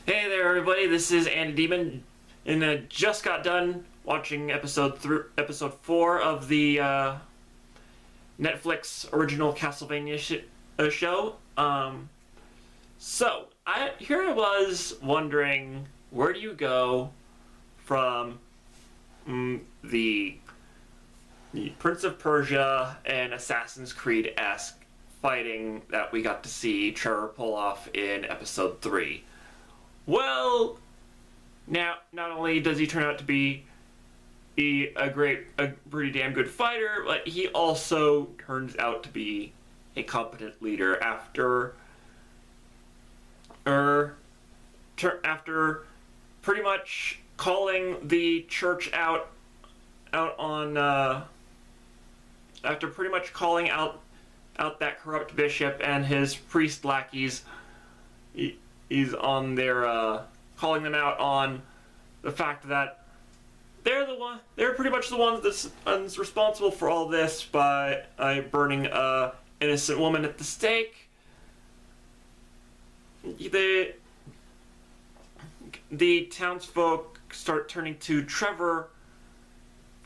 Hey there, everybody. This is Andy Demon, and I just got done watching episode 4 of the Netflix original Castlevania show. Here I was wondering, where do you go from the Prince of Persia and Assassin's Creed-esque fighting that we got to see Trevor pull off in episode 3? Well, now not only does he turn out to be a pretty damn good fighter, but he also turns out to be a competent leader after pretty much calling the church out after pretty much calling out that corrupt bishop and his priest lackeys. He's on there calling them out on the fact that they're pretty much the ones that's responsible for all this by burning a innocent woman at the stake. The townsfolk start turning to Trevor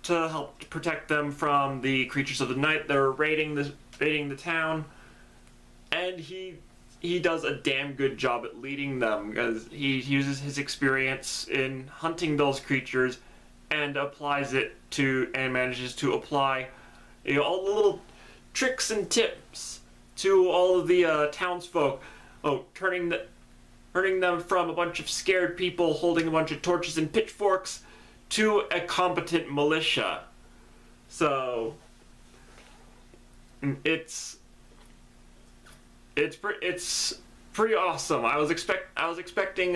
to help protect them from the creatures of the night that are raiding the town, and he does a damn good job at leading them, because he uses his experience in hunting those creatures and manages to apply all the little tricks and tips to all of the townsfolk. Turning them from a bunch of scared people holding a bunch of torches and pitchforks to a competent militia. So it's pretty awesome. I was expecting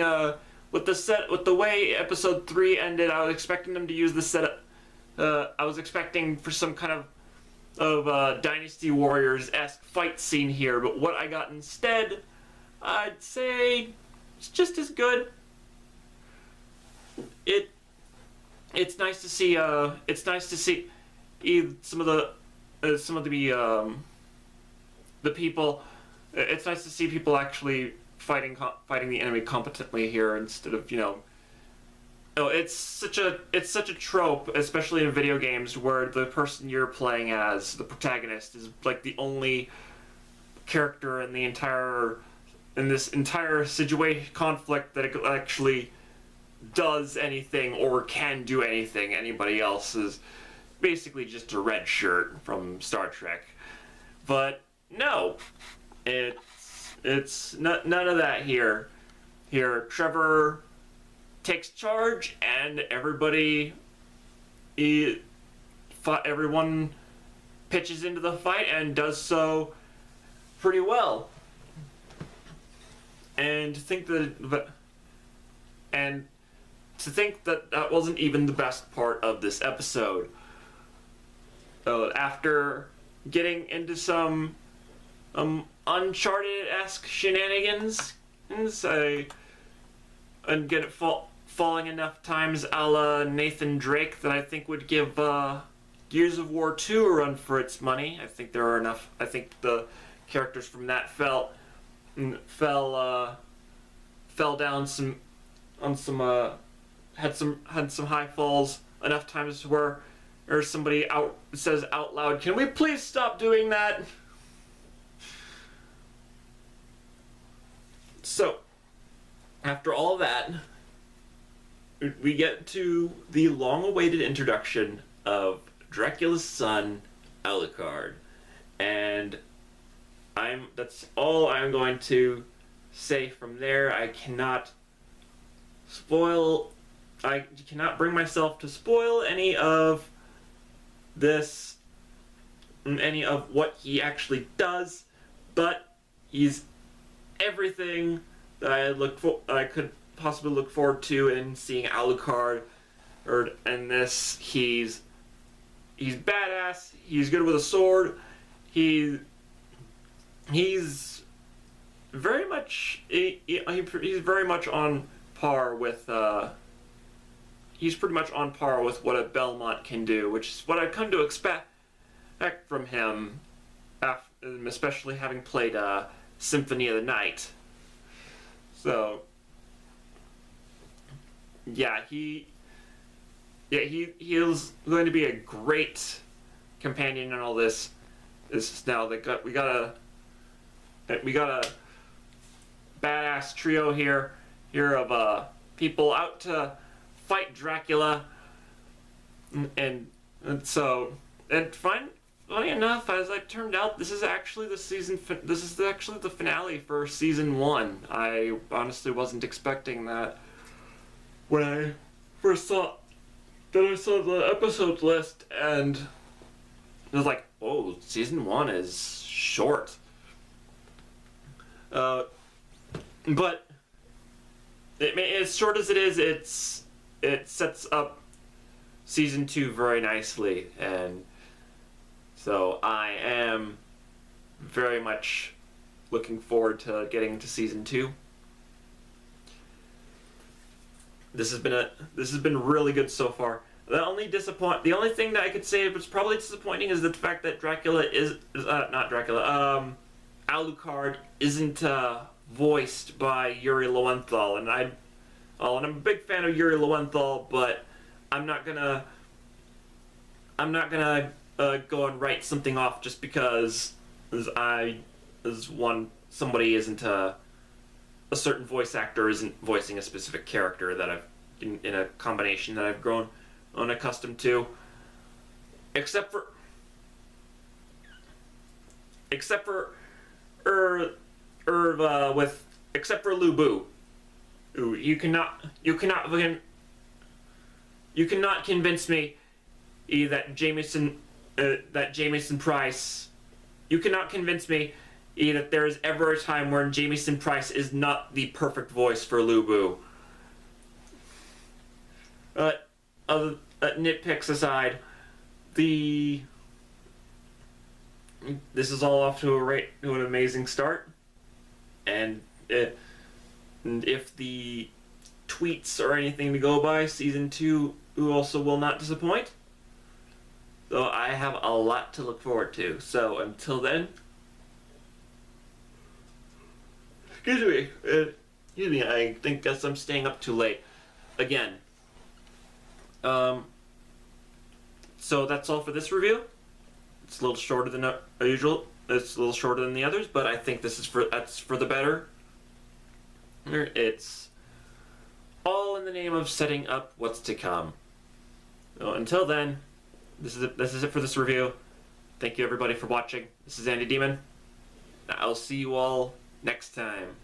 with the way episode 3 ended, I was expecting them to use the setup. I was expecting for some kind of Dynasty Warriors-esque fight scene here, but what I got instead, I'd say it's just as good. It's nice to see some of the people. It's nice to see people actually fighting the enemy competently here, instead of it's such a trope, especially in video games, where the person you're playing as, the protagonist, is like the only character in this entire conflict that actually does anything or can do anything. Anybody else is basically just a red shirt from Star Trek. But no, it's none of that here. Here, Trevor takes charge, and everyone pitches into the fight and does so pretty well. And to think that wasn't even the best part of this episode. After getting into some Uncharted-esque shenanigans, and get it falling enough times a la Nathan Drake that I think would give Gears of War 2 a run for its money. I think there are enough. I think the characters from that fell down had some high falls enough times where somebody says out loud, "Can we please stop doing that?" So, after all that, we get to the long-awaited introduction of Dracula's son, Alucard, and that's all I'm going to say from there. I cannot bring myself to spoil any of what he actually does, but he's everything that I could possibly look forward to in seeing Alucard. In this, he's badass. He's good with a sword. He's very much he's very much on par with he's pretty much on par with what a Belmont can do, which is what I've come to expect from him, especially having played Symphony of the Night. So yeah, he is going to be a great companion in all this. This is now we got a badass trio here of people out to fight Dracula, and funny enough, as it turned out, this is actually the finale for season 1. I honestly wasn't expecting that when I first saw the episode list, and I was like, oh, season 1 is short. But as short as it is, it sets up season 2 very nicely, and so I am very much looking forward to getting to season 2. This has been really good so far. The only thing that I could say was probably disappointing is the fact that Alucard isn't voiced by Yuri Lowenthal, and I'm a big fan of Yuri Lowenthal, but I'm not gonna go and write something off just because somebody isn't a certain voice actor isn't voicing a specific character that I've in a combination that I've grown unaccustomed to, except for Lu Bu. Ooh, you cannot convince me that Jamieson Price. You cannot convince me that there is ever a time where Jamieson Price is not the perfect voice for Lu Bu. Nitpicks aside, this is all off to an amazing start, and if the tweets are anything to go by, season 2 also will not disappoint. So I have a lot to look forward to. So until then, excuse me, I think I'm staying up too late again. So that's all for this review. It's a little shorter than usual. It's a little shorter than the others, but I think that's for the better. It's all in the name of setting up what's to come. So until then, this is it for this review. Thank you everybody for watching. This is Andy Demon. I'll see you all next time.